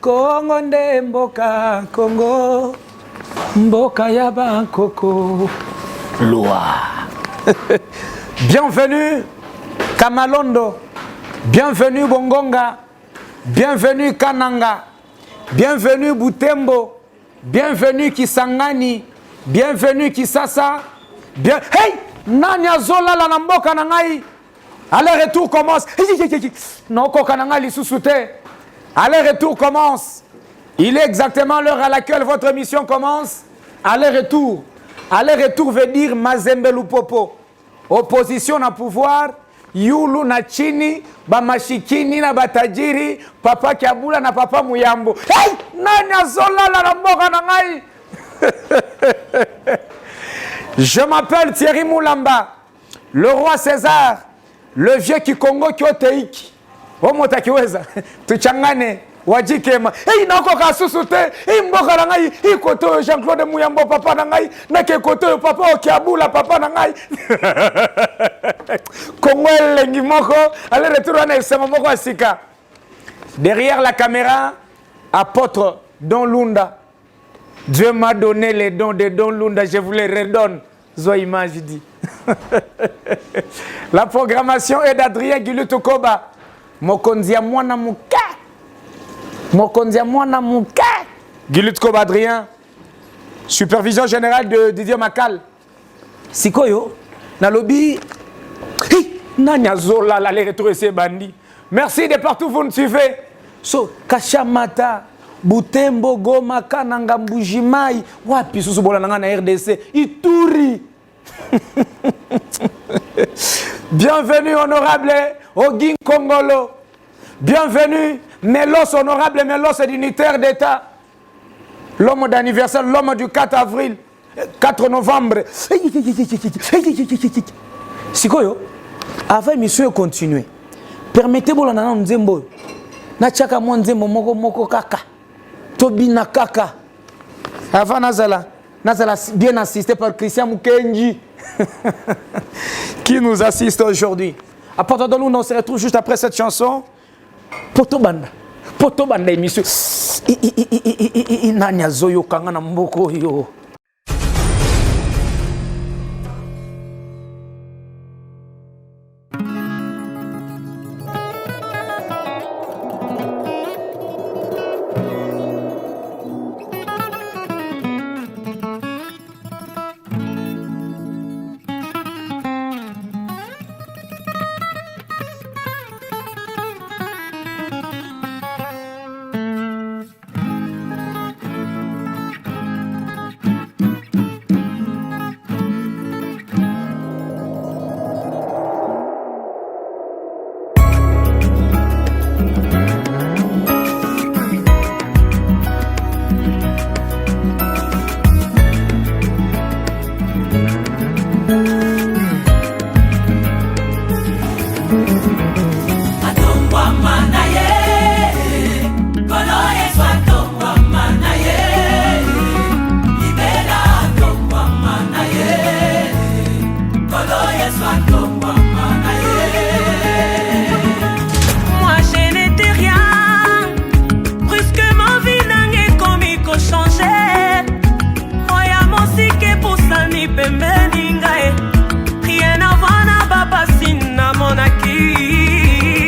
Congo nde mboka Congo mboka ya bankoko loi. Bienvenue Kamalondo, bienvenue Bongonga, bienvenue Kananga, bienvenue Butembo, bienvenue Kisangani, bienvenue Kisasa. Hey, Nanya Zola la namboka nangai. Aller-retour commence. Non, kokanangali sous-souté. Aller-retour commence. Il est exactement l'heure à laquelle votre émission commence. Aller-retour. Aller-retour veut dire Mazembelu Popo. Opposition na pouvoir. Yulu na chini. Bamashikini na batajiri. Papa Kiabula na papa Muyambo. Hey! Nanya Zola la namboka nangai. Je m'appelle Thierry Moulamba. Le roi César. Le vieux Kikongo Kyoteiki. Omota kiweza. Tuchangane. Wajikema. Hey, nako kasusute. Hey, mboka na ngai. Hey, koto Jean-Claude Muyambo papa na ngai. Nake koto papa Kiabula papa na ngai. Kongwele ngimoko. Allez, retour à Nesema moko asika. Derrière la caméra, apôtre Don Lunda. Dieu m'a donné les dons de Don Lunda. Je vous les redonne. Zo image dit. La programmation est d'Adrien Gilutokoba. Mokonzia mwana muka. Mokonzia mwana muka. Gilutokoba Adrien. Supervision générale de Didier Makal. Sikoyo. Nalobi. Hi. Nanya Zola la les retours et bandi. Merci de partout vous nous suivez. So Kashamata. Butembo, Goma, Kananga, Mbujimai. Wapi susu bola nanga na RDC. Ituri. Bienvenue honorable Ogin Kongolo. Bienvenue Melos, honorable Melos dignitaire d'État. L'homme d'anniversaire, l'homme du 4 avril, 4 novembre. Sikoyo, avant l'émission continuer, permettez-moi de nzembo. Na chaka mo nzembo moko kaka. Tobina kaka. Avant Nazala bien assisté par Christian Mukenji qui nous assiste aujourd'hui. À partir de nous, on se retrouve juste après cette chanson. Potobanda émission. Nanya zoyo kangana mboko yo. Rien avant na baba sina monaki.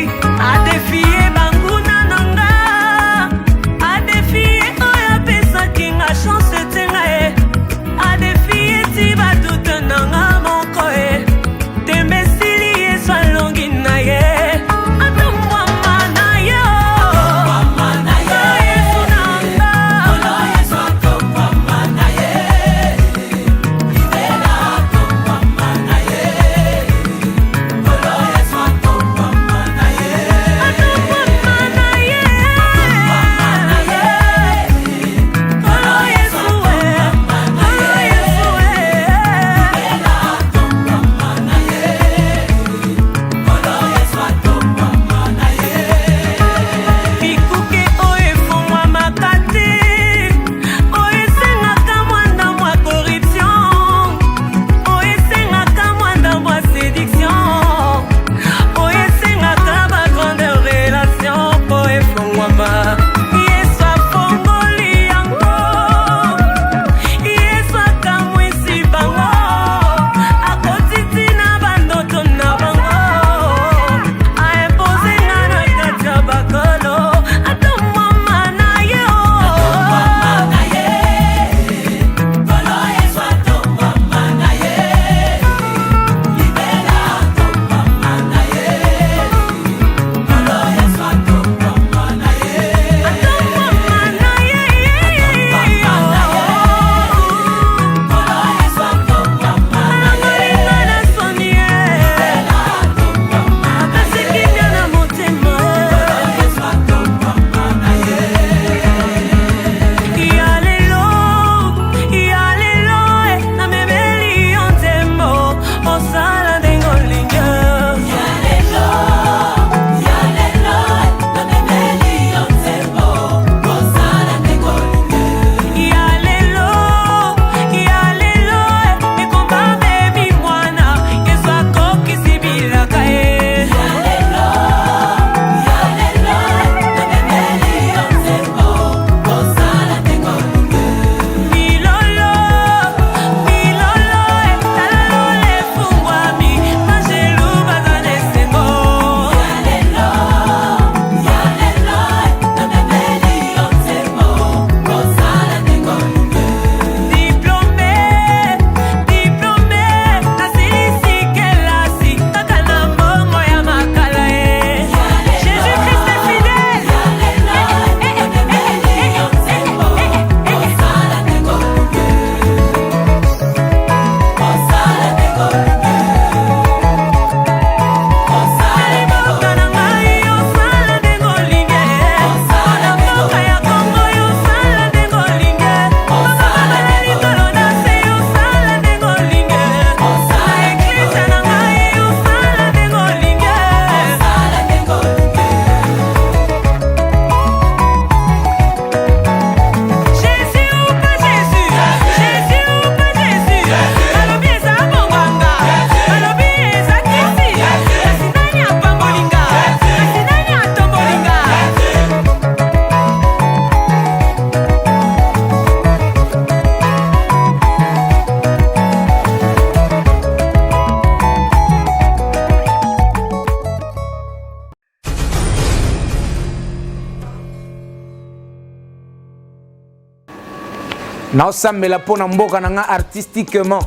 naosambela pona mboka nanga artistiquement,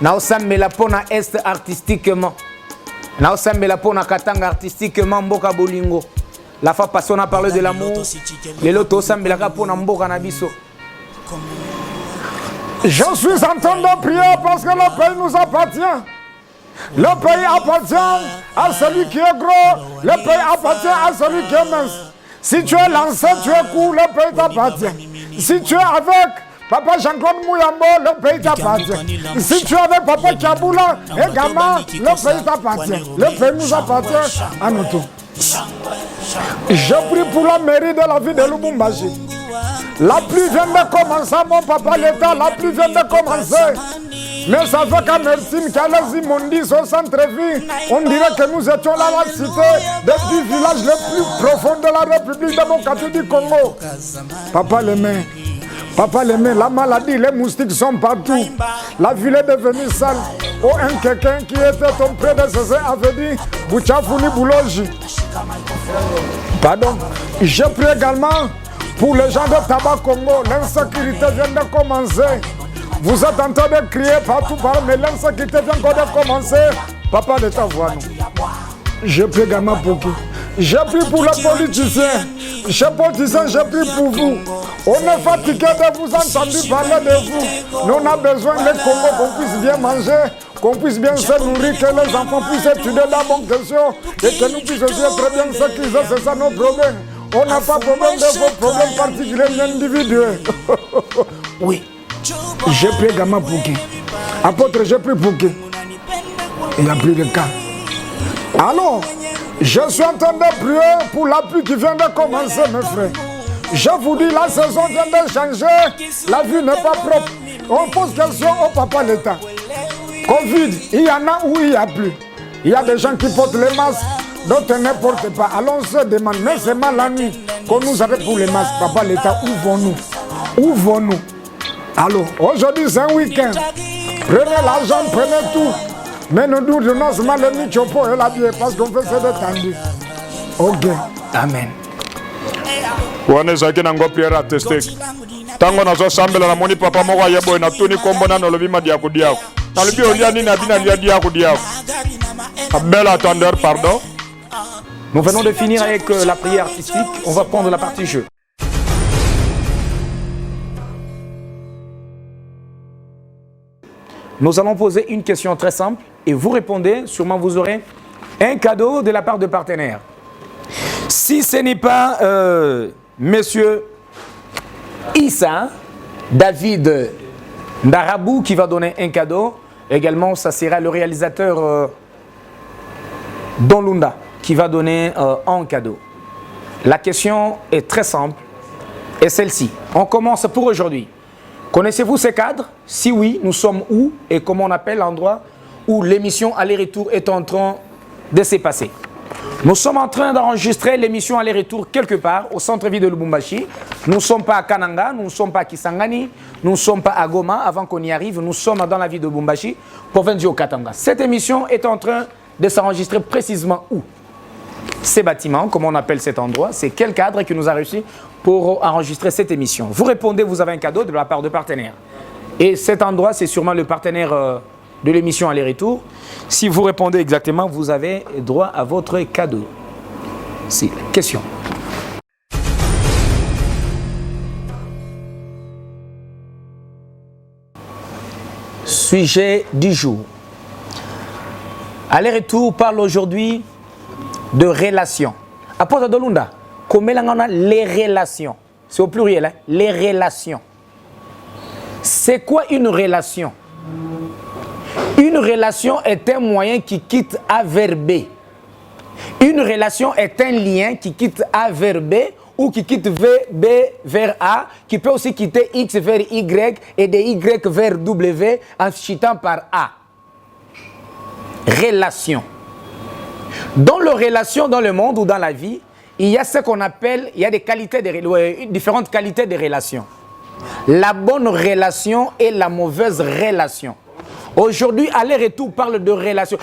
naosambela pona est artistiquement, naosambela pona katanga artistiquement mboka bolingo. La fois passée on a parlé de l'amour, les loto osambelaka pona mboka na biso. Je suis en train de prier parce que le pays nous appartient. Le pays appartient à celui qui est gros. Le pays appartient à celui qui est mince. Si tu es lancé, tu es court, le pays t'appartient. Si tu es avec Papa Jean-Claude Mouyambo, le pays t'appartient. Si tu es avec Papa Kaboula et Gama, le pays t'appartient. Le pays nous appartient à nous tous. Je prie pour la mairie de la ville de Lubumbashi. La pluie vient de commencer, mon papa l'État, la pluie vient de commencer. Mais ça fait qu'à Mertine, Kalasi, Mondi, au centre-ville, on dirait que nous étions là la cité des villages les plus profonds de la République démocratique du Congo. Papa l'aimait, la maladie, les moustiques sont partout. La ville est devenue sale. Oh, quelqu'un qui était ton prédécesseur avait dit Bouchafouni Bouloji. Pardon. Je prie également pour les gens de Tabac Congo. L'insécurité vient de commencer. Vous êtes en train de crier partout, mais l'insécurité vient encore de commencer. Papa l'État voit nous. Je prie également pour qui? Je prie pour les politiciens. Chers politiciens, je prie pour vous. On est fatigué de vous entendre parler de vous. Nous, on a besoin de Congo, qu'on puisse bien manger, qu'on puisse bien se nourrir, que les enfants puissent étudier la bonne question et que nous puissions aussi être bien sécurisés. C'est ça nos problèmes. On n'a pas de problème de vos problèmes particuliers individuels. Oui. Je prie également pour qui? Apôtre, je prie pour qui? Il n'y a plus de cas. Alors, je suis en train de prier pour la pluie qui vient de commencer, mes frères. Je vous dis, la saison vient de changer. La vie n'est pas propre. On pose question au papa l'État. Covid, il y en a ou il n'y a plus. Il y a des gens qui portent les masques, d'autres ne portent pas. Alors on se demande, mais c'est mal la nuit qu'on nous arrête pour les masques. Papa l'État, où vont-nous? Où vont-nous? Alors, aujourd'hui c'est un week-end. Prenez l'argent, prenez tout. Mais nous nous donnons seulement le mi-chopo et la bière parce qu'on fait ça détendu. Ok. Amen. Wane zaki na ngo prière attesté. Tango nazo sambela na moni papa moko yebo na tuni kombo na lobi madia ko diako. Na lobi olia ni na bina lia diako diako. Bel attendeur, pardon. Nous venons de finir avec la prière artistique. On va prendre la partie jeu. Nous allons poser une question très simple et vous répondez. Sûrement vous aurez un cadeau de la part de partenaires. Si ce n'est pas Monsieur Issa David Ndarabou qui va donner un cadeau, également ça sera le réalisateur Don Lunda qui va donner un cadeau. La question est très simple et celle-ci. On commence pour aujourd'hui. Connaissez-vous ces cadres? Si oui, nous sommes où et comment on appelle l'endroit où l'émission Aller-Retour est en train de se passer? Nous sommes en train d'enregistrer l'émission Aller-Retour quelque part au centre-ville de Lubumbashi. Nous ne sommes pas à Kananga, nous ne sommes pas à Kisangani, nous ne sommes pas à Goma. Avant qu'on y arrive, nous sommes dans la ville de Lubumbashi, province du Haut-Katanga. Cette émission est en train de s'enregistrer précisément où? Ces bâtiments, comment on appelle cet endroit? C'est quel cadre qui nous a réussi pour enregistrer cette émission? Vous répondez, vous avez un cadeau de la part de partenaires. Et cet endroit, c'est sûrement le partenaire de l'émission Aller-Retour. Si vous répondez exactement, vous avez droit à votre cadeau. C'est la question. Sujet du jour. Aller-Retour parle aujourd'hui de relations. Apôtre Dolunda, comment on a les relations? C'est au pluriel, hein? Les relations. C'est quoi une relation? Une relation est un moyen qui quitte A vers B. Une relation est un lien qui quitte A vers B ou qui quitte B vers A, qui peut aussi quitter X vers Y et de Y vers W en citant par A. Relation. Dans les relations dans le monde ou dans la vie, il y a ce qu'on appelle, il y a des qualités différentes qualités de relations. La bonne relation et la mauvaise relation. Aujourd'hui, Aller-Retour parle de relation.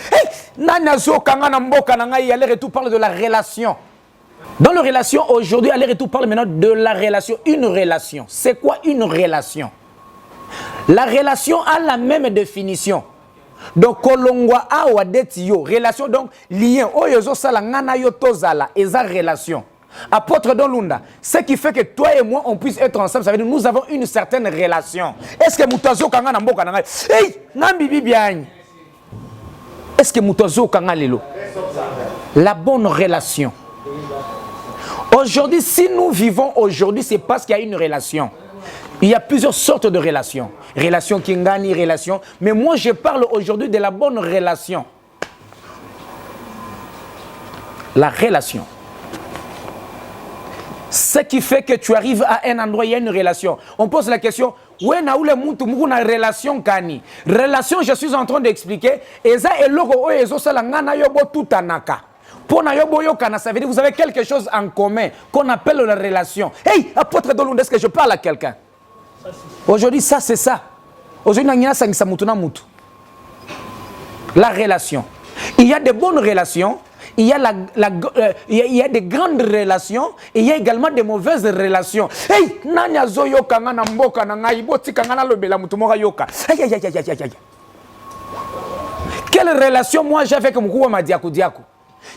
Aller-Retour parle de la relation. Dans la relation, aujourd'hui, Aller-Retour parle maintenant de la relation. Une relation. C'est quoi une relation? La relation a la même définition. Donc, kolongwa awa detio, relation, donc, lien. Oyozo sala ngana yo tozala, eza relation. Apôtre Dolunda, ce qui fait que toi et moi, on puisse être ensemble, ça veut dire que nous avons une certaine relation. Est-ce que Moutazo Kanga Namboka Nanga? Hey, Nambibi Biagne. Est-ce que Moutazo Kanga Lelo? La bonne relation. Aujourd'hui, si nous vivons aujourd'hui, c'est parce qu'il y a une relation. Il y a plusieurs sortes de relations. Relation Kingani, relation. Mais moi, je parle aujourd'hui de la bonne relation. La relation. Ce qui fait que tu arrives à un endroit, il y a une relation. On pose la question, où est la relation kani? Relation, je suis en train d'expliquer. Eza eloko ezo sala ngana yobo tutanaka. Pour na yobo yokana, ça veut dire que vous avez quelque chose en commun qu'on appelle la relation. Hey, apôtre Dolunda, est-ce que je parle à quelqu'un? Aujourd'hui, ça c'est ça. Aujourd'hui, la relation. Il y a de bonnes relations. Il y a, il y a des grandes relations et il y a également des mauvaises relations. Hey, nanya zo yoka ngana mboka na ngai boti kangana lobela mutu moka yoka. Aïe aïe aïe aïe aïe. Quelle relation moi j'ai avec Mukouba Madiakou Diakou?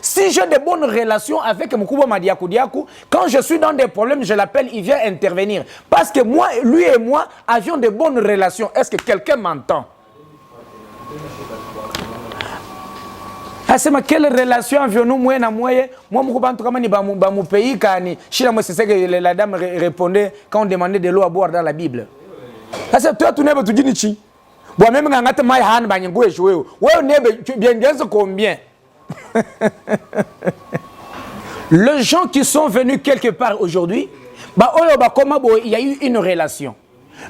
Si j'ai de bonnes relations avec Mukouba Madiakou Diakou, quand je suis dans des problèmes, je l'appelle, il vient intervenir. Parce que moi, lui et moi avions de bonnes relations. Est-ce que quelqu'un m'entend? Ah, c'est ma quelle relation avions-nous moi na moi en tout cas ni ba mon pays kani chila moi c'est ce que la dame répondait quand on demandait de l'eau à boire dans la Bible. Ah, c'est toi tu n'es pas tout dit ni bon même ngata mai han ba nyengo echwe ouais ne bien bien combien. Les gens qui sont venus quelque part aujourd'hui, bah comment il y a eu une relation.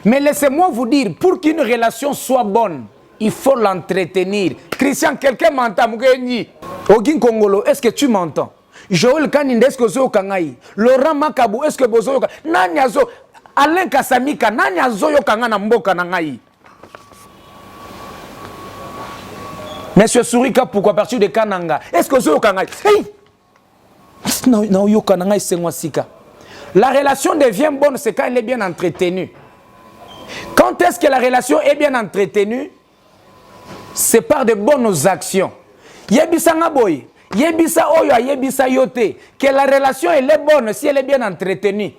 Mais laissez-moi vous dire, pour qu'une relation soit bonne, il faut l'entretenir. Christian, quelqu'un m'entend? Ogin Kongolo, est-ce que tu m'entends? Joël Kaninde, est-ce que vous avez? Laurent Makabou, est-ce que vous avez? Nanyazo, Alain Kassamika, Nanyazo Yokanga Mboka Nangai. Monsieur Sourika, pourquoi partir de Kananga? Est-ce que vous avez? Hey! Non, Yokananga, c'est moi Sika. La relation devient bonne, c'est quand elle est bien entretenue. Quand est-ce que la relation est bien entretenue? C'est par de bonnes actions. Yebisa ngaboy, yebisa oyo, yebisa yote. Que la relation elle est bonne si elle est bien entretenue.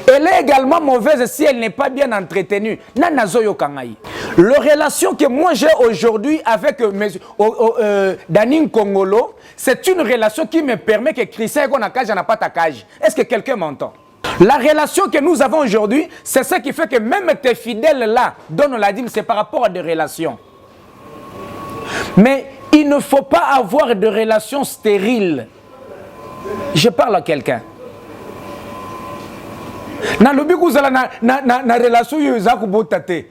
Elle est également mauvaise si elle n'est pas bien entretenue. Nanazoyo kangai. La relation que moi j'ai aujourd'hui avec Danin Kongolo, c'est une relation qui me permet que Christian n'a pas ta cage. Est-ce que quelqu'un m'entend? La relation que nous avons aujourd'hui, c'est ce qui fait que même tes fidèles là donnent la dîme, c'est par rapport à des relations. Mais il ne faut pas avoir de relations stériles. Je parle à quelqu'un. Na lobi kuzala na relation yozaku botate.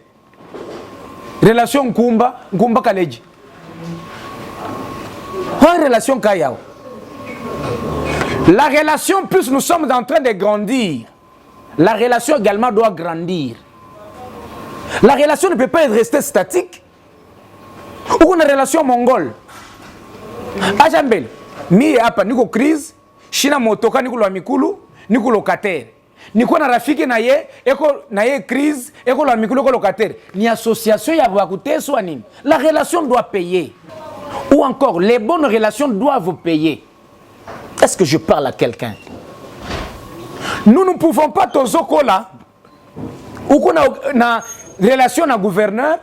Relation nkumba kaleji. Relation kayao. La relation, plus nous sommes en train de grandir, la relation également doit grandir. La relation ne peut pas rester statique. Ou une relation mongole. Ajambel, mi hapa niko crise, shina motoka niko lo mikulu, niko locataire. Niko na rafiki na ye, eko na ye crise, eko lo mikulu ko locataire. Ni association ya bakuteswa nini. La relation doit payer. Ou encore, les bonnes relations doivent payer. Est-ce que je parle à quelqu'un? Nous ne pouvons pas tozoko là, ou qu'on a na relation à gouverneur,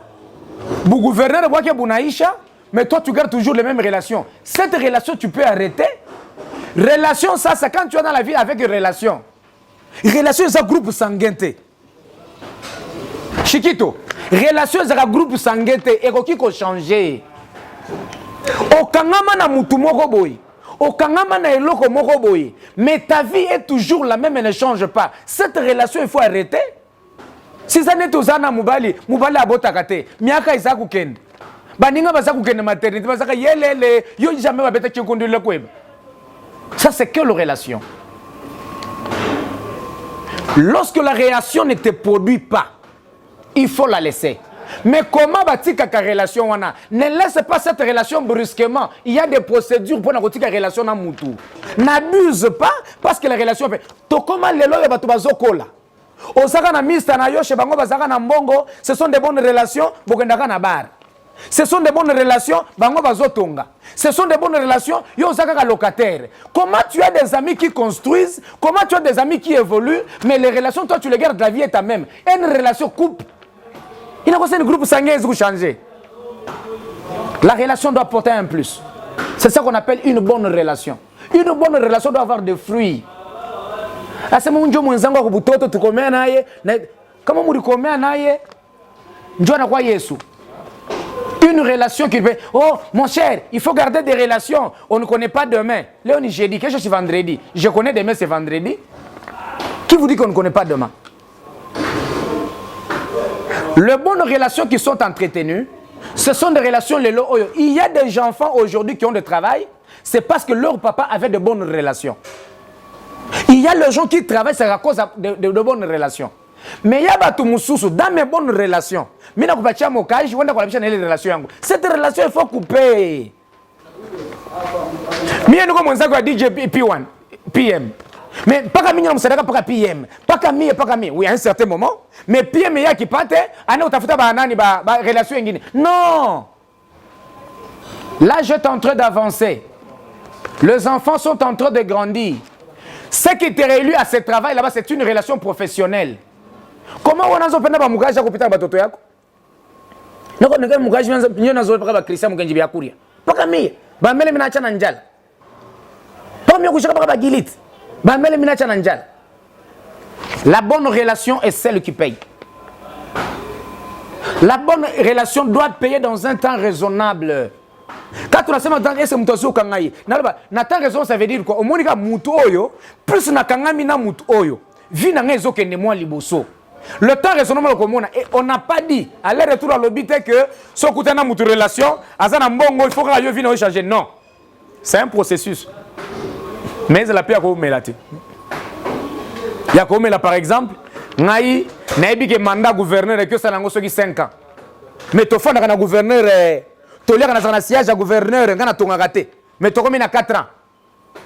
le gouverneur voit que Bounaïcha, mais toi tu gardes toujours les mêmes relations. Cette relation tu peux arrêter. Relation ça c'est quand tu es dans la vie avec une relation. Relation c'est un groupe sanguin. Chiquito, relation c'est un groupe sanguin et qui peut changer. Okangama na mutu moko boy. Okangama na eloko moko boy. Mais ta vie est toujours la même, elle ne change pas. Cette relation il faut arrêter. Si ça n'est pas ça, mubali abotakate. Miaka isaku kende. Baninga basaku kende maternité, basaka yelele, yo jamais babeta tchenkondu le kweb. Ça c'est quelle relation? Lorsque la relation ne te produit pas, il faut la laisser. Mais comment batika ka relation wana? Ne laisse pas cette relation brusquement. Il y a des procédures pour la relation na mutu. N'abuse pas parce que la relation fait. To comment lelo ya bato bazokola. Osaka na mista na yo chez bango bazaka na mbongo, ce sont des bonnes relations, bokendaka na bar. Ce sont des bonnes relations, bango bazotonga. Ce sont des bonnes relations, yo osaka locataire. Comment tu as des amis qui construisent, comment tu as des amis qui évoluent, mais les relations toi tu les gardes, la vie est ta même. Une relation couple. Il n'y a pas de groupe sanguin qui changer. La relation doit porter un plus. C'est ça qu'on appelle une bonne relation. Une bonne relation doit avoir des fruits. Asema unjo mwenzangu akubutoto tukomea naye kama mulikomea naye njoo na kwa Yesu. Une relation qui fait oh mon cher, il faut garder des relations. On ne connaît pas demain. Léon ni jeudi, quelque chose c'est vendredi. Je connais demain c'est vendredi. Qui vous dit qu'on ne connaît pas demain? Les bonnes relations qui sont entretenues, ce sont des relations les lots. Il y a des enfants aujourd'hui qui ont du travail, c'est parce que leur papa avait de bonnes relations. Il y a les gens qui travaillent, c'est à cause de bonnes relations. Mais il y a dans mes bonnes relations. Cette relation, il faut couper. Mais DJ P1, PM. Mais pas comme pas PM. Pas comme oui, à un certain moment. Mais PM, il y a qui parte, relation. Non. L'âge est en train d'avancer. Les enfants sont en train de grandir. Ce qui était réélu à ce travail là-bas, c'est une relation professionnelle. Comment on a fait un mugage à l'hôpital batoto yako? Non, on a un mugage on a fait un Christian muganji bia kuria. Pas comme ba mele mina chana njala. Pas mieux kushaka ba gilit. Ba mele mina chana njala. La bonne relation est celle qui paye. La bonne relation doit payer dans un temps raisonnable. Quand on a sema dans ese mutoso kangai na temps raison ça veut dire quoi omonika mutu oyo plus na kangami na mutu oyo vi na ngezo kende moi liboso le temps raisonnable comme on n'a pas dit aller retour à l'obité que so kutana mutu relation azana mbongo il faut que yo vi na changer non c'est un processus mais la paix ko melati ya ko mela par exemple ngai na ebike mandat gouverneur que ça nango soki 5 ans mais to fanda kana gouverneur Tolia kana sana siège à gouverneur ngana tonga raté mais to comme na 4 ans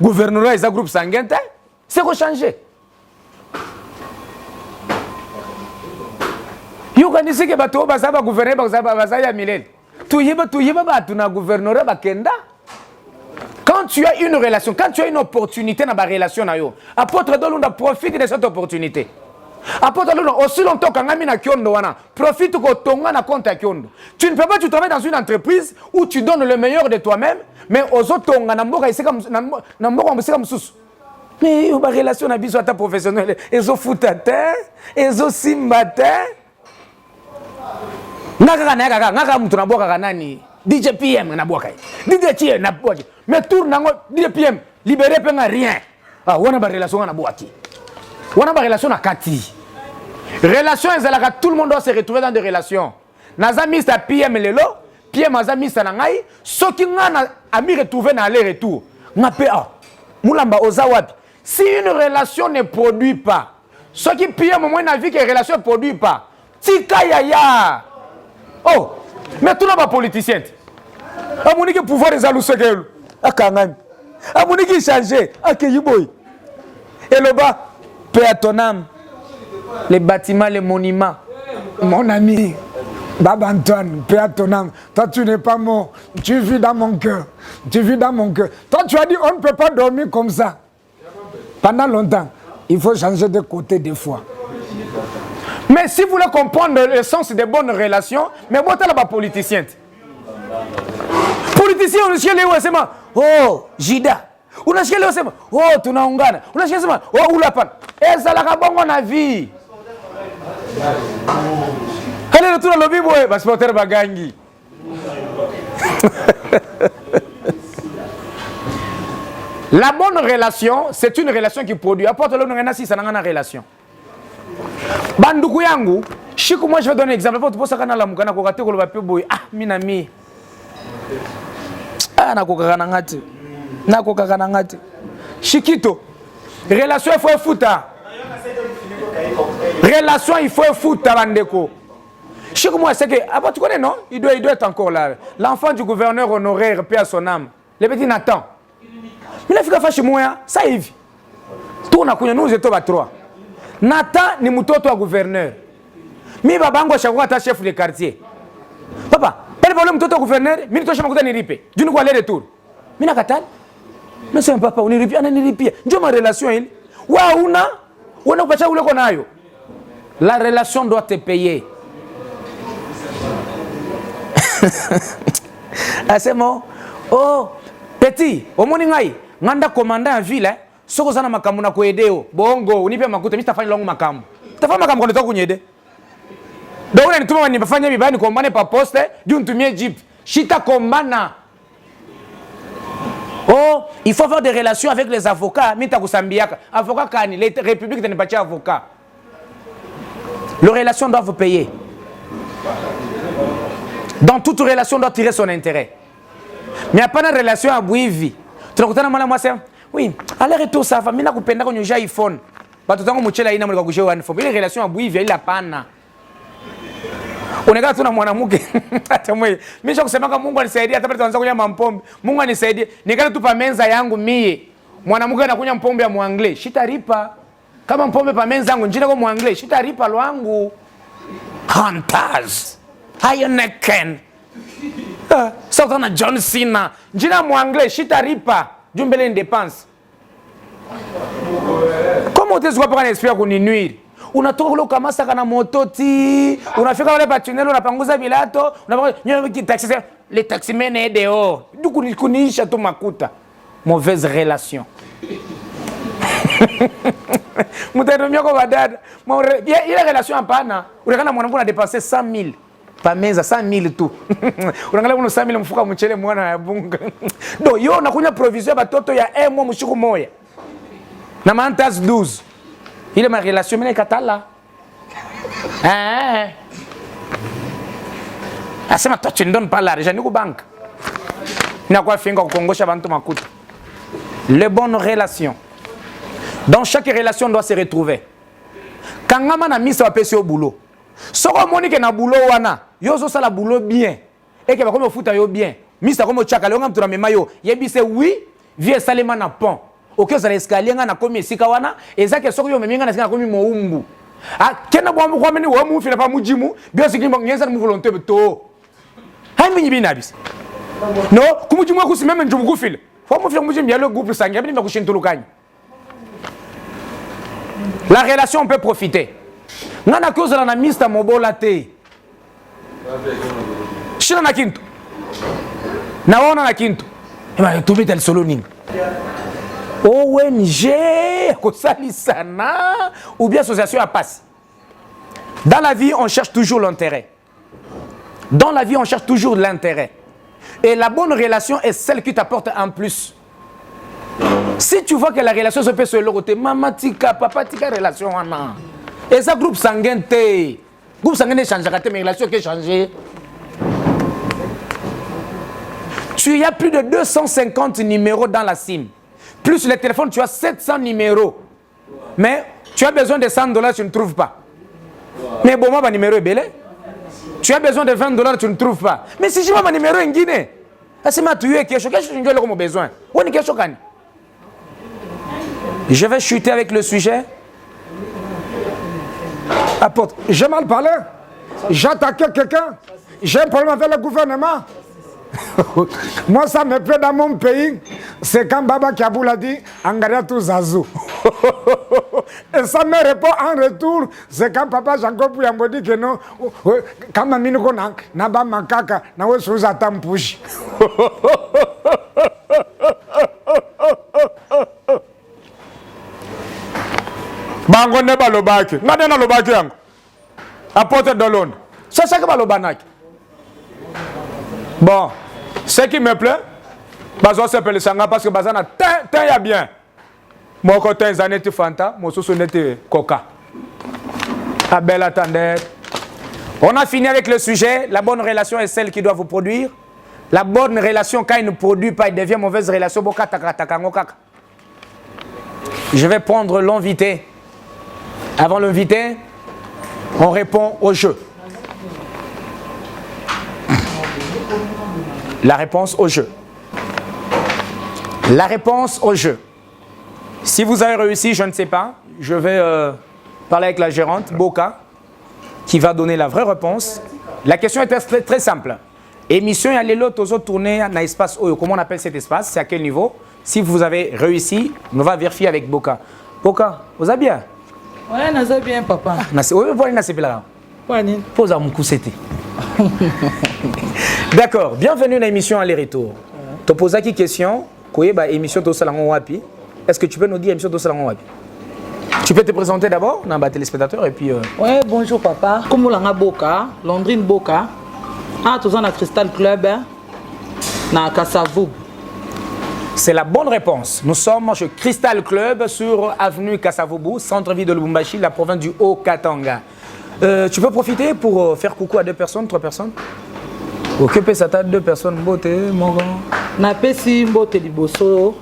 gouverneur est un groupe sanguin c'est quoi changer yo kanisi ke bato bazaba gouverneur bazaba ya milele tuyeba batu na gouverneur bakenda quand tu as une relation quand tu as une opportunité dans ba relation na yo apôtre Dolunda profite de cette opportunité. Apôtre Dolunda aussi longtemps kangami na kiondo wana profite ko tonga na compte à kiondo. Tu ne peux pas tu travailles dans une entreprise où tu donnes le meilleur de toi-même mais aux autres tonga na mboka isika na mboka mbisika msusu. Mais ba relation na biso ata professionnel ezo futata ezo simbata ngaka mtu na boka kanani DJ PM na boka DJ Chie na boka mais tourne nango DJ PM libéré penga rien ah wana ba relation na boka wana ba relation na kati relation ezalaka tout le monde doit se retrouver dans des relations naza mista PM lelo PM aza mista na ngai soki ngana ami retrouver na aller retour ngape ah mulamba oza wapi si une relation ne produit pas soki PM moi na vie que relation ne produit pas tika ya oh mais tout le politicien amoniki pouvoir ezaluseke akangani amoniki changer akeyiboy et le bas paix à ton âme les bâtiments les monuments mon ami Baba Antoine, paix à ton âme. Toi, tu n'es pas mort. Tu vis dans mon cœur. Tu vis dans mon cœur. Toi, tu as dit, on ne peut pas dormir comme ça. Pendant longtemps, il faut changer de côté des fois. Mais si vous voulez comprendre le sens des bonnes relations, mais vous êtes là-bas politicien. Politicien, on est chez les OSMA. Oh, Jida. On est chez les OSMA. Oh, tunaungana. On est chez les OSMA. Oh, Oulapan. Et ça la bonne la vie. Allez, retour à l'objet, ouais, parce que c'est bagangi. La bonne relation, c'est une relation qui produit. Apporte le nom si ça n'a pas de relation. Banduku yangu, chiku moi je vais donner un exemple. Pour ça qu'on a la mukana ko kate ko le papier boy. Ah, minami. Ah, na ko kakana ngati. Na ko kakana ngati. Chikito. Relation il faut fouta. Relation il faut fouta bandeko. Chiku moi c'est que ah tu connais non? Il doit être encore là. L'enfant du gouverneur honoraire paix à son âme. Le petit Nathan. Mais là, il faut faire chez moi, ça y est. Tout on a connu, nous étions à trois. Nathan ni mtoto wa gouverneur. Mimi babangu ashakuwa hata chef de quartier. Papa, pale pale mtoto wa gouverneur, mimi nitosha makuta nilipe. Juu kwa aller retour. Mimi nakatala. Nasema papa unilipia, ananilipia. Ndio ma relation ile. Wewe unapacha ule uko nayo. La relation doit te payer. Asema oh petit, omoni ngai, nganda commandant en ville, soko sana makambo na kuedeo. Bongo, unipe makuta, mimi sitafanya longo makambo. Tafanya makambo kwa nitoka kunyede. Donc unanituma nifanye vibaya ni kombane pa poste, juu nitumie jeep. Shita kombana. Oh, il faut avoir des relations avec les avocats. Mita kusambiaka. Avocat kani, les républiques ne pas avocat. Les relations doivent vous payer. Dans toute relation, on doit tirer son intérêt. Mais il n'y a pas de relation à Bouivi. Tu as dit moi, c'est oui, aller-retour, ça va. Je vais vous dire que iPhone. Tu as dit que je vais vous dire que je vais relation à Bouivi, il a pas. On est là, tu as mwanamke. Mimi je kusema kama Mungu anisaidie hata pale tuanza kunywa mampombe. Mungu anisaidie. Nikale tupa menza yangu mie. Mwanamke anakunywa mpombe ya muangle. Shitaripa. Kama mpombe pa menza yangu njira kwa muangle, shitaripa lwangu. Hunters. Hayoneken. Sauta na John Cena. Njira muangle, shitaripa. Jumbele dépense. Comment tu vois pas un esprit kuninuire? Unatoka kule ukamasa kana mototi, unafika wale patunelo unapanguza bilato, unapanga taxi les taximens est dehors. Du coup kuniisha tu makuta. Mauvaise relation. Mutanomia kwa badada. Ile relation hapana. Unakana mwanamke una dépenser 100,000 pa meza 100,000 tu. Unaangalia kuna 100,000 mfuka mchele mwana ya bunga. Do yo unakunya provision ya batoto ya mwa mshuku moya. Na mantas 12. Il est ma relation avec Katala. Ah, c'est ma toi tu ne donnes pas l'argent ni au banque. N'a quoi faire encore Congo chabanto makuta. Les bonnes relations. Dans chaque relation doit se retrouver. Quand ngama na misa wapesi au boulot. Soko monique na boulot wana. Yo zo sala boulot bien. Et que ba comme futa yo bien. Misa comme chaka le ngam tu na mema yo. Yebi c'est oui, vie salema na pont. Oke za escalier nga na komi esika wana ezake soko yo meminga na sika na komi moumbu ah kena bwa mu kwameni wa mu fina pa mujimu bio siki ngenza mu volonté beto hai minyi binabis no kumujimu akusi meme njumu kufile fo mu fila mujimu ya le groupe sangi abini makushintulukanya. La relation peut profiter nga na koza na mista mobola te shina na kintu na wana na kintu ema tubita el solo ninga ONG, ou bien association à passe. Dans la vie, on cherche toujours l'intérêt. Dans la vie, on cherche toujours l'intérêt. Et la bonne relation est celle qui t'apporte un plus. Si tu vois que la relation se fait sur le côté, maman tika, papa tika, relation. Et ça, groupe sanguin, groupe sanguin change, mais relation qui changé. Tu as plus de 250 numéros dans la SIM. Plus le téléphone, tu as 700 numéros. Mais tu as besoin de $100, tu ne trouves pas. Mais bon, mon numéro est belé. Tu as besoin de $20, tu ne trouves pas. Mais si je vois mon numéro en Guinée, c'est ma tuer quelque chose que j'ai besoin. Je vais chuter avec le sujet. Apôtre, j'ai mal parlé. J'ai attaqué quelqu'un. J'ai un problème avec le gouvernement. Moi, ça me plaît dans mon pays. C'est quand Baba Kaboul a dit Angariatou Zazou. Et ça me répond en retour. C'est quand Papa Jean-Claude Pouyambo dit que non. Quand Mamino n'a pas makaka, n'a pas sous atampush. Bango ne balobaki. Ngade na lobaki yango. Apporte de l'onde. C'est ça que balobanak. Bon, ce qui me plaît, Bazo s'appelle Sanga parce que Bazana t'es bien. Mon côté Zanetti Fanta, mon sous neti Coca. Ah belle attendez. On a fini avec le sujet. La bonne relation est celle qui doit vous produire. La bonne relation, quand il ne produit pas, il devient mauvaise relation. Je vais prendre l'invité. Avant l'invité, on répond au jeu. La réponse au jeu. La réponse au jeu. Si vous avez réussi, je ne sais pas, je vais parler avec la gérante, Boka, qui va donner la vraie réponse. La question est très, très simple. Émission et allez l'autre tourner dans l'espace Oyo. Comment on appelle cet espace? C'est à quel niveau? Si vous avez réussi, on va vérifier avec Boka. Boka, vous allez bien? Oui, nous allons bien, papa. Pose à mon coup, c'était. D'accord, bienvenue dans l'émission Aller-Retour. Tu poses une question. Émission Wapi. Est-ce que tu peux nous dire émission Wapi? Tu peux te présenter d'abord dans les téléspectateurs et puis. Oui, bonjour papa. Comme vous l'avez Boka, Londrine Boka. Ah, tous à Crystal Club, na Kassavoub. C'est la bonne réponse. Nous sommes chez Crystal Club sur avenue Kassavoubou, centre-ville de Lubumbashi, la province du Haut-Katanga. Tu peux profiter pour faire coucou à 2 personnes, 3 personnes? Occupez ça, 2 personnes. Mbote, mon grand. Na pesi Mbote Liboso,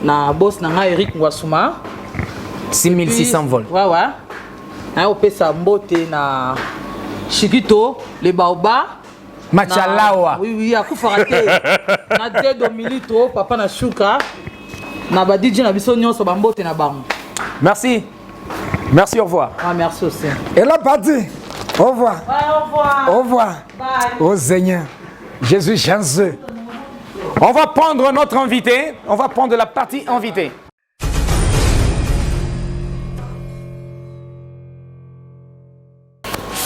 na boss na Eric Ngwasuma. 6600 volts. Ouais, ouais. Na opesa Mbote na Chikito, les Baoba. Machalawa. Oui, oui, à Koufarate. Na Dedo Milito, papa na Shuka. Na Badidji na biso nyonso Mbote na bango. Merci. Merci, au revoir. Ah, merci aussi. Et là, parti. Au revoir. Ouais, au revoir. Au revoir. Bye. Au Seigneur. Jésus chanceux. On va prendre notre invité. On va prendre la partie invité.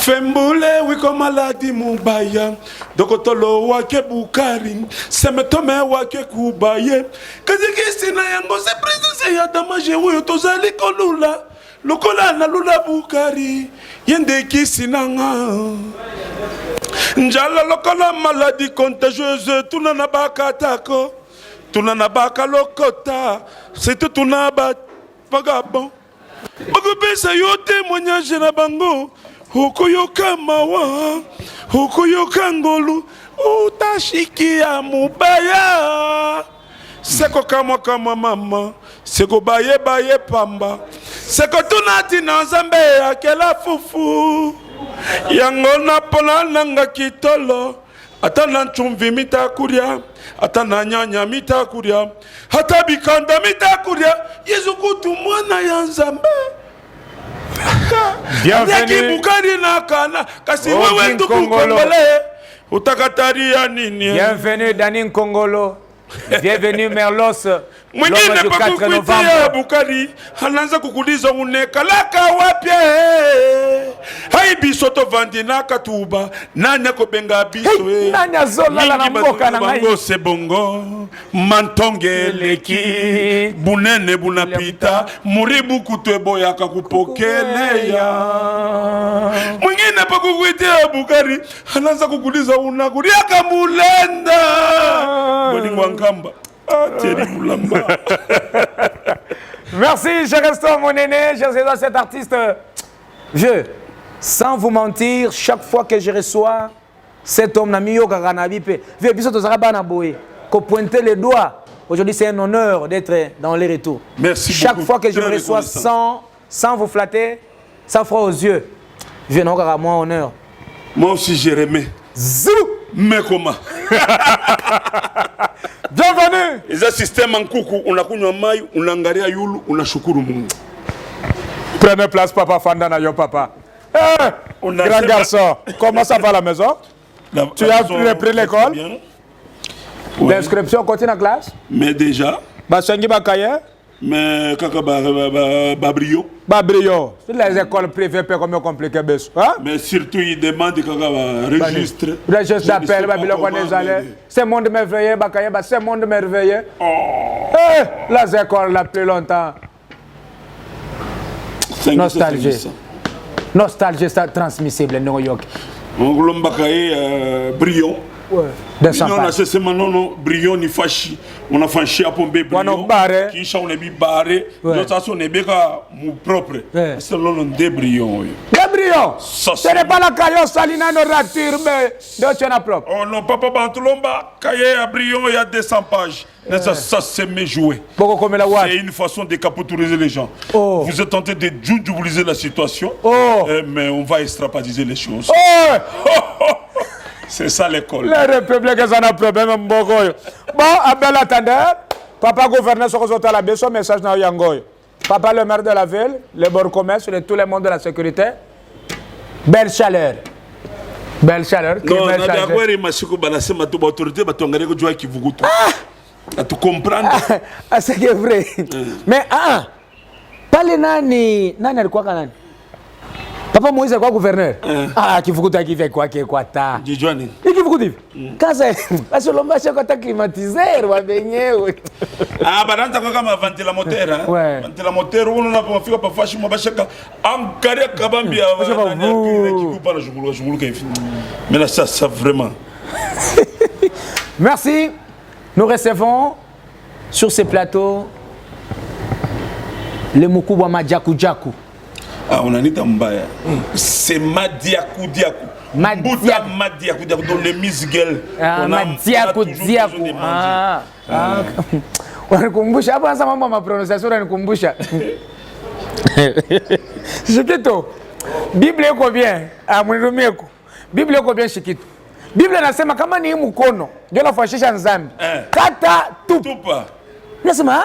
Fembule wiko maladi mubaya dokotolo wake bukari semetome wake kubaye kazikisi na yango se presence ya damaje huyo tozali kolula lokola na lula bukari yende kisi nanga njala lokola maladi contagieuse tuna na bakatako tuna na bakalokota c'est tuna ba vagabond bakopesa yo témoignage na bango Hukuyoka mawa, hukuyoka ngolu, utashikia mubaya. Seko kama mama, seko baye pamba. Seko tunati na nzambe ya kela fufu. Yango na pona nanga kitolo. Ata na nchumvi mitakuria, ata na nyanya mitakuria, ata bikanda mitakuria. Yesu kutu mwana ya nzambe. Bienvenue. Bienvenue Dani Nkongolo. Bienvenue Merlos. Mwingine du 4 novembre. Bukari anaanza kukuliza unekalaka wapi? Hai biso to vandina katuba nani akobenga biso Hey, nani azola na mboka na ngai? Bango se bongo mantonge leki bunene bunapita muribu kutwebo yaka kupokeleya. Mwingine pa kukuitia Bukari anaanza kukuliza unakuriaka mulenda bolingo ngamba. Merci, cher Reston, mon aîné. J'adore cet artiste. Sans vous mentir, chaque fois que je reçois cet homme, pointer les doigts. Aujourd'hui, c'est un honneur d'être dans les retours. Merci chaque beaucoup. Fois que je me reçois sans vous flatter, sans froid aux yeux, je n'ai encore à moi honneur. Moi aussi, Jérémie. Zou! Mais comment? Bienvenue! Eza système en kuku, unakunywa mai, unangaria yulu, unashukuru Mungu. Prenez place, papa Fanda na yo, papa. Hey, grand garçon, comment ça va à la maison? Tu as repris l'école? L'inscription continue en classe? Mais déjà. Basengi Bakaye? Mais kaka babrio. Babrio. Les écoles privées peuvent comme compliqué bes. Mais surtout il demande kaka registre. Registre d'appel babilo connaissale. C'est monde merveilleux Bakaye, c'est monde merveilleux. Les écoles la plus longtemps. Nostalgie. Nostalgie c'est transmissible New York. On Bakaye Brion. Brion na sese manono Brion ni fashi. On a franchi à pomber Brion. Qui on est barré. Notre on est bien mon propre. C'est l'on de Brion. Brion. Ce n'est pas la caillou salina no rature mais de tu en as propre. Oh non papa Bantolomba cahier à Brion il y a 200 pages. Ça c'est mes jouets. C'est une façon de capitaliser les gens. Vous êtes tenté de jubiliser la situation. Mais on va extrapolariser les choses. C'est ça l'école. Les républicains ont un problème. Bon, à bel attendeur, papa gouverneur sur la baisse, message dans Yangoy. Papa le maire de la ville, le bourgmestre et tout le monde de la sécurité. Belle chaleur. Belle chaleur. Non, belle chaleur. Tu comprends? Ah, c'est que vrai. Mais pas les nani. Nani alikuwa kanani? Papa Moïse alikuwa gouverneur. Ah, kivukuta kife kwa ta. Jijwani. Kivukuta hivi. Kaza asolomba shaka ta climatiser wa benyewe. Ah, bananta kwa kama ventilateur. Ouais. Ventilateur unapofika pa fashi mabashaka angaria kabambia kikupa na shughuli kifi. Mais là ça vraiment. Merci. Nous recevons sur ce plateau le Mukubwa Madiakou Diakou. Ah, on a dit mbaya. C'est Madiakou Diakou. Madiakou Diakou dans les Miss Girl. Madiakou Diakou. Wanikumbusha hapo sasa mambo ya pronunciation wanikumbusha. Shikito. Biblia iko bien. Mwirumieko. Biblia iko bien Shikito. Biblia nasema kama ni mkono ndio nafashisha nzambi. Kata tupa. Nasema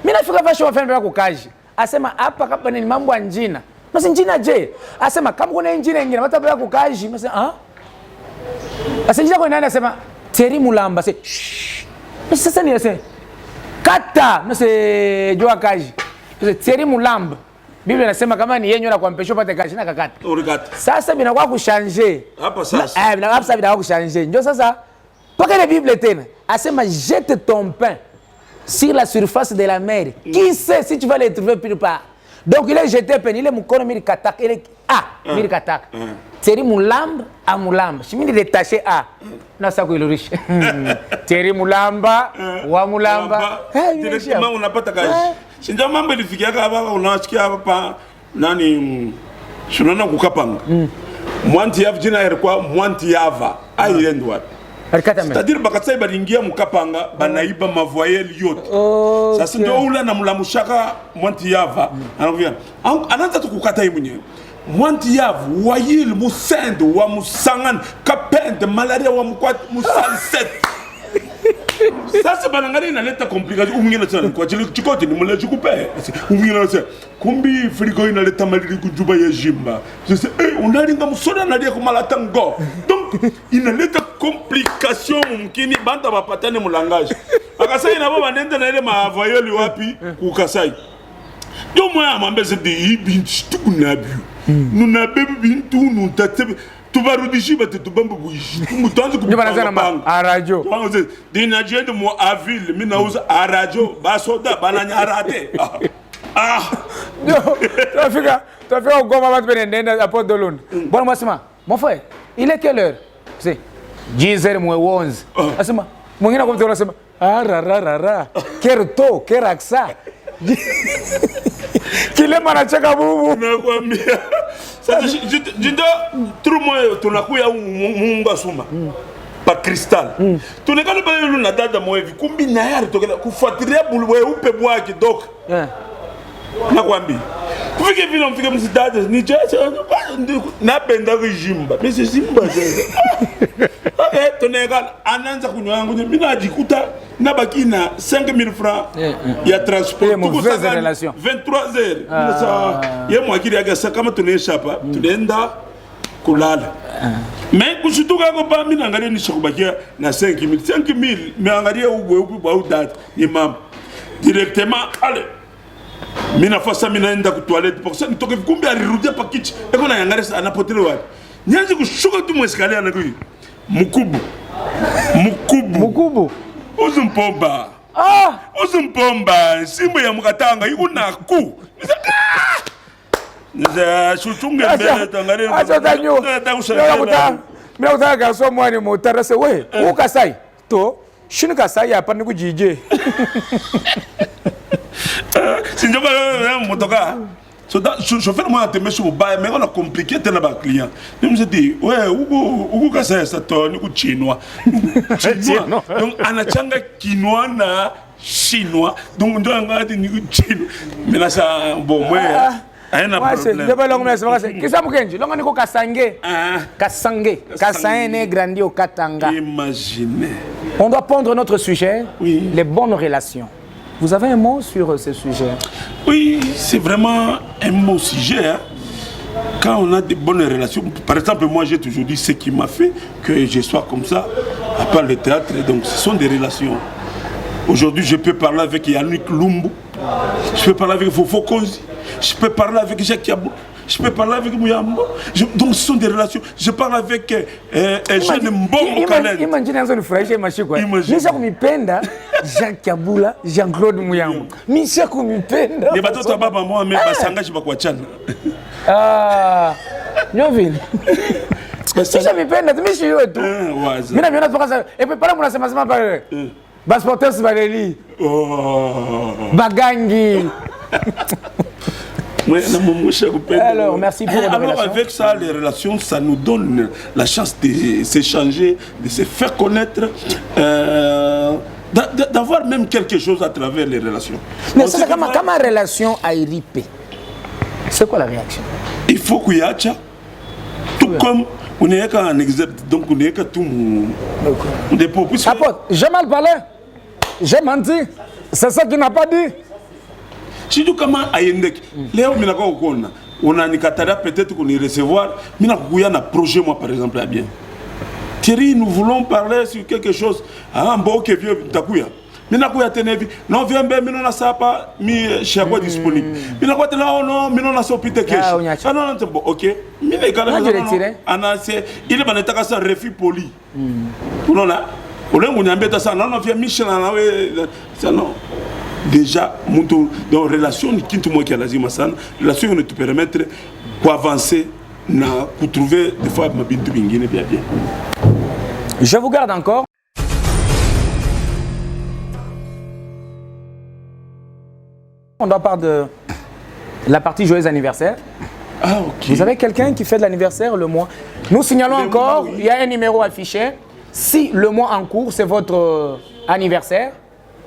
mimi nafika fasho wafanya kukaji. Asema hapa kama ni mambo ya njina. Masi njina je? Asema kama kuna njina nyingine watabaya kukaji. Masi Asinjia kwa nani asema Thierry Mulamba se. Sasa ni asema kata masi jua kaji. Thierry Mulamba. Biblia inasema kama ni yenyewe na kuampesha upate kazi na kakata. Urikata. Sasa binakuwa kuchanger. Hapa sasa. Binakuwa kuchanger. Ndio sasa paka ile Biblia tena asema jette ton pain sur la surface de la mer. Qui sait si tu vas le trouver plus part. Donc il est jeté pain, il est mkono miri kataka, il est miri kataka. Thierry Mulamba a Mulamba. Je m'ai détaché na sasa kuilurisha. Thierry Mulamba wa Mulamba. Directement unapata kazi. Sinja mambo ilifikia hapa unasikia hapa nani shunana kukapanga. Mwanti yava jina ilikuwa Mwanti yava. Aiende wapi? C'est-à-dire bakatsa baringia mukapanga banaiba mavoyelle yote. Sasa ndio ule na mulamushaka Mwanti yava. Anakuambia anaanza tukukata yeye mwenyewe. Mwanti yavu wayil musende wa musangan kapende malaria wa mkwat musanset. Sasa banangari inaleta complication umingine sana kwa chile chikote ni mule chikupe. Umingine sana kumbi frigo inaleta maliri kujuba ya jimba. Sasa unalinga musoda na dia kumalata ngo. Donc inaleta complication mumkini banda bapatane mulangage. Akasai na baba nenda na ile mavoyeli wapi ukasai. Ndio mwa mambeze de ibinchi tukunabiu. Nuna bebe bintu nuntatebe tubarudishi bate tubamba buishi mutanze kubanga a radio wanze dina jende mo avile mina uza a radio basoda bananya arate ndio tafika goma watu benenda hapo dolon bwana mwasema mon frère il est quelle heure c'est 10h moins 11 asema mwingine kwa mtu anasema ra kerto keraksa kile manacheka bubu nakwambia sasa jindo trumo tunakuya munga suma pa cristal tunekana pale na dada moevi kumbi na yari tokela kufuatilia bulwe upe bwaki doka nakwambia kufike vile mfike msidada ni chacha napenda kujimba mimi simba tunekana anaanza kunywa yangu mimi najikuta nabaki na 5000 francs ya transport mauvaise relation 23h sasa yeye mwakili yake kama tunaeshapa tunaenda kulala mais kushituka kwa pa mimi naangalia nishakubakia na 5000 meangalia ubwe ubwa udata ni mama directement allez mimi nafasa mimi naenda ku toilette pour ça nitoke kumbe alirudia pa kitchen eko na yangalia anapotele wapi nyanzi kushuka tu mwesikalia na kui mukubu uzumpomba uzumpomba simbo ya mukatanga ikunaku nza shutunge mbele tangare acha tanyo mimi utaka gaso mwani motarase we ukasai to shini kasai hapa ni kujije sinjoba motoka so da chauffeur moi te mesu ba mais on a compliqué tena ba client je me dis ouais uko kasa ça to ni ku chinois donc anachanga quinoa na chinois donc ndo ngati ni ku chino mais là ça bon moi aina problème je vais longo mais c'est kisa mukenji longo ni ko kasange kasaene grandio katanga imaginez on doit prendre notre sujet les bonnes relations Vous avez un mot sur ce sujet? Oui, c'est vraiment un beau sujet. Hein. Quand on a de bonnes relations, par exemple, moi j'ai toujours dit ce qui m'a fait que je sois comme ça, à part le théâtre, donc ce sont des relations. Aujourd'hui, je peux parler avec Yannick Lumbu, je peux parler avec Fofo Konzi, je peux parler avec Jacques Yabou, je peux parler avec Mouyambo. Donc ce sont des relations. Je parle avec un jeune Mbongo Kalend. Imagine un jeune frère, Misha Kumipenda, Jacques Yaboula, Jean-Claude Mouyambo. Misha Kumipenda. Les bateaux sont pas moi, mais Basanga, je ne sais pas. Ah, Nyoville. Misha Kumipenda, tu m'es et tout. Mina Miona, et puis par là, c'est ma parole. Basporteurs Valérie. Bagangi. Alors, merci pour votre relation. Avec ça, les relations, ça nous donne la chance de s'échanger, de se faire connaître, d'avoir même quelque chose à travers les relations. Mais ça, comme ma relation a irripé, c'est quoi la réaction? Il faut qu'il y ait ça. Tout comme on n'est qu'un exercice, donc on n'est que tout. J'ai mal parlé, j'ai menti. C'est ça qu'il n'a pas dit. Si tu commences à Yendek, Léo Minako Okona, on a Nikatara peut-être qu'on y recevoir, Minakouya n'a projet, moi par exemple, à bien. Thierry, nous voulons parler sur quelque chose. Ah, bon, que vieux Takouya. Minakouya Tenevi, non, viens bien, mais non, ça pas mis chez quoi disponible. Minakouya Tenevi, non, mais non, ça peut être ah non, non, bon, ok. Minakouya il est dans un refus poli. Non, là, on a ça, non, non, viens, Michel, non. Déjà, dans la relation, relation qui te permettre pour avancer, pour trouver des fois ma bintu bingine bien bien. Je vous garde encore. On doit parler de la partie joyeux anniversaire. Ah, ok. Vous avez quelqu'un qui fait de l'anniversaire le mois. Nous signalons encore, il y a un numéro affiché. Si le mois en cours, c'est votre anniversaire,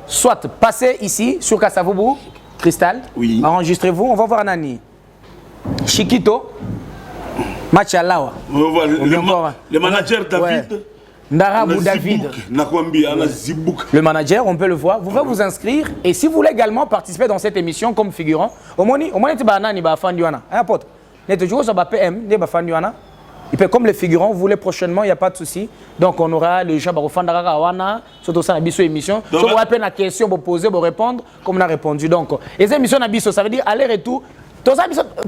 soit passez ici sur Kasavubu, Cristal, oui. Enregistrez-vous, on va voir Nani. Chiquito, Machalawa. Le manager David. Ouais. Ndarabou David. Le manager, on peut le voir. Vous pouvez vous inscrire et si vous voulez également participer dans cette émission comme figurant, au moins Nani ba Fandiwana. Un pote. N'est toujours sur PM, ne ba Fandiwana. Et puis comme les figurants, vous voulez prochainement, il n'y a pas de souci. Donc on aura les gens qui vont surtout ça, la émission. Si vous avez une question, vous poser, vous répondre, comme on a répondu. Donc, les émissions, ça veut dire aller-retour.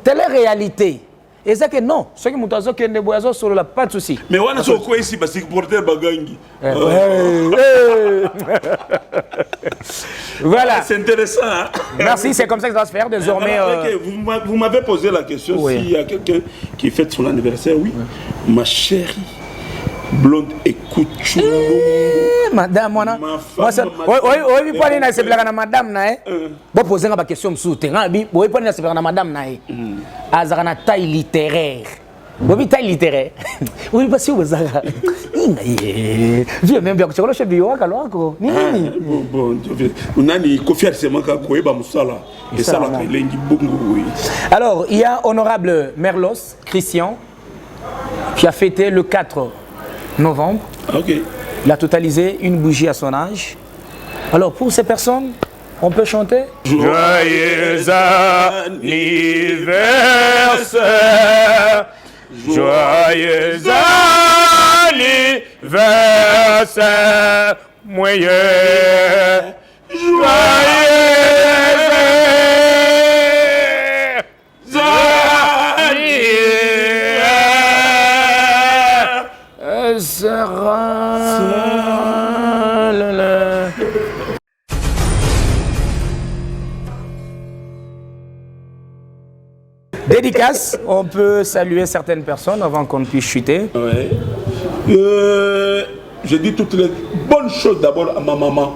Télé-réalité. Et c'est que non, ceux qui m'ont dit que ne boisent sur la pas de souci. Mais on a ce quoi ici, parce que porter bagangi. Voilà. C'est intéressant. Hein? Merci, c'est comme ça que ça va se faire désormais. Vous m'avez posé la question oui. S'il y a quelqu'un qui fête son anniversaire, oui. Ma chérie. Blonde écoute madame moi oui pas na sepela na madame na bo poser nga ba question msute nga bi bo pas na sepela na madame na azaka na taille littéraire bo bi taille littéraire oui parce que vous azaka vieux même bien que le chef du yoka loko nini bon unani confier c'est moi ka koyeba musala et ça la lengi bongo oui. Alors il y a honorable Merlos Christian qui a fêté le 4 novembre. Okay. Il a totalisé une bougie à son âge. Alors pour ces personnes, on peut chanter. Joyeux anniversaire, joyeux anniversaire, moyen, joyeux Dédicace, on peut saluer certaines personnes avant qu'on puisse chuter. Ouais. Je dis toutes les bonnes choses d'abord à ma maman,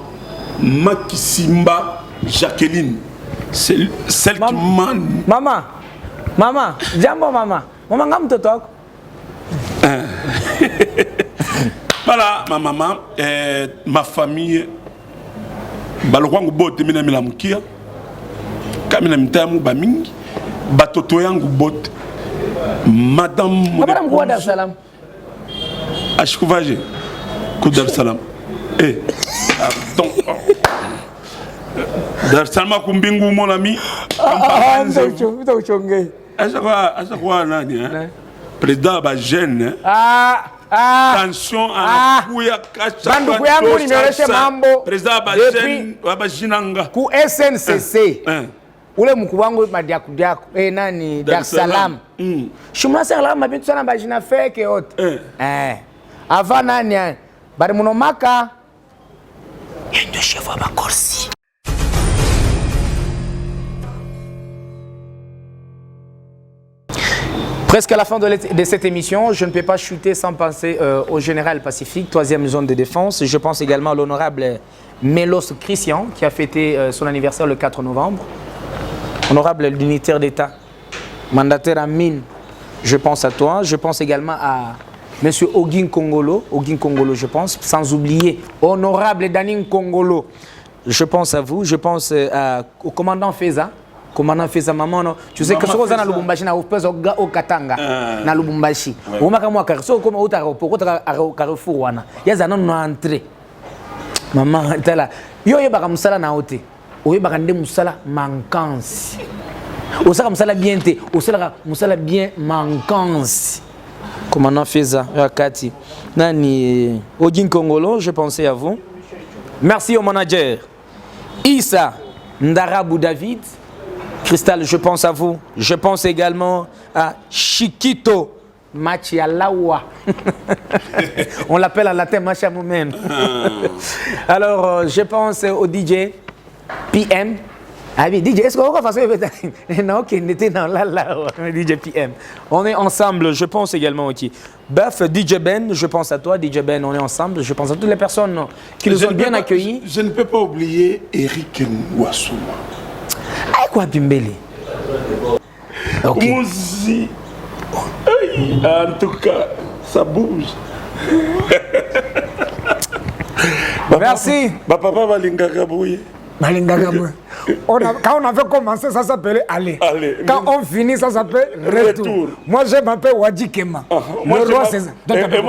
Makisimba Jacqueline. C'est celle qui m'a... Maman, jambo maman. Maman, ngam to talk. Voilà, ma maman, ma famille, balokwangu bote mina milamukia, kamina mitamu bamingi, batoto yangu bote, madame. Madame quoi Dar Salam? Ashkuvaje, Dar Salam. Pardon. Salma Kumbingu, mon ami. À quoi, Nani? Président, jeune. Attention à la couille à ku SNCC ule mkuu wangu madiakudiaku nani Dar es Salaam shumna sala mabintu sana bajina fake yote avant nani bari munomaka ndio chef wa Bakorsi. Presque à la fin de cette émission, je ne peux pas chuter sans penser au général Pacifique, 3e zone de défense. Je pense également à l'honorable Mélos Christian, qui a fêté son anniversaire le 4 novembre. Honorable l'unitaire d'État, mandataire à mine, je pense à toi. Je pense également à M. Ogin Kongolo, je pense, sans oublier honorable Danin Kongolo. Je pense à vous, je pense au commandant Feza. Commandant Feza maman no tu sais que ce qu'on a na Lubumbashi na au Katanga na Lubumbashi on m'a moi car so comme au Carrefour wana yaza non entrée maman tala yo yebaka musala na hote oyebaka nde musala manquance osaka musala bien te osala musala bien manquance. Commandant Feza Rakati nani Ogin Kongolo, je pensais à vous. Merci au manager Issa Ndarabou David. Cristal, je pense à vous. Je pense également à Chiquito Machialawa. On l'appelle en latin Machamoumen. Alors, je pense au DJ PM. Ah oui, DJ, est-ce qu'on va faire ça? Non, qui n'était dans la DJ PM. On est ensemble, je pense également aussi. Baf, DJ Ben, je pense à toi, DJ Ben, on est ensemble. Je pense à toutes les personnes qui nous ont bien accueillis. Je ne peux pas oublier Eric Ouassouma. Quoi Pimbele? Okay. En tout cas, ça bouge. Merci. Papa Malinga Kabouye. Quand on avait commencé, ça s'appelait aller. Quand on finit, ça s'appelle retour. Moi, je m'appelle Wadi Kema. Et moi,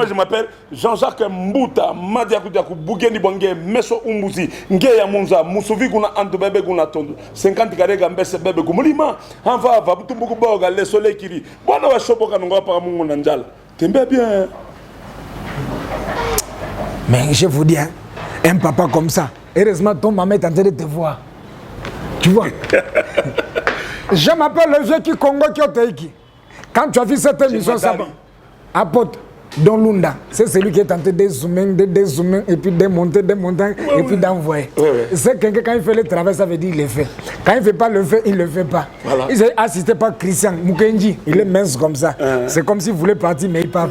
je m'appelle Jean-Jacques Mbouta, Madiakudiaku, Bougeni Bangé, Meso Umbuzi, Ngeya Munza, Musuvi Guna Antobebe Guna Tondo, 50 Karega Mbese Bebe Gumulima, Anva, Vabutumbuku Boga, le soleil qui rit. Bon, on va choper quand on va par mon Nanjal. T'aimes bien. Mais je vous dis, un papa comme ça, heureusement, ton maman est en train de te voir. Tu vois? Je m'appelle le vieux qui Congo Kyoteiki. Quand tu as vu cette émission, ça va. Apôtre Don Lunda, c'est celui qui est en train de zoomer, et puis de monter, et puis d'envoyer. C'est quelqu'un, quand il fait le travail, ça veut dire qu'il le fait. Quand il ne fait pas le fait, il ne le fait pas. Voilà. Il est assisté par Christian Mukenji, il est mince comme ça. C'est comme s'il voulait partir, mais il part.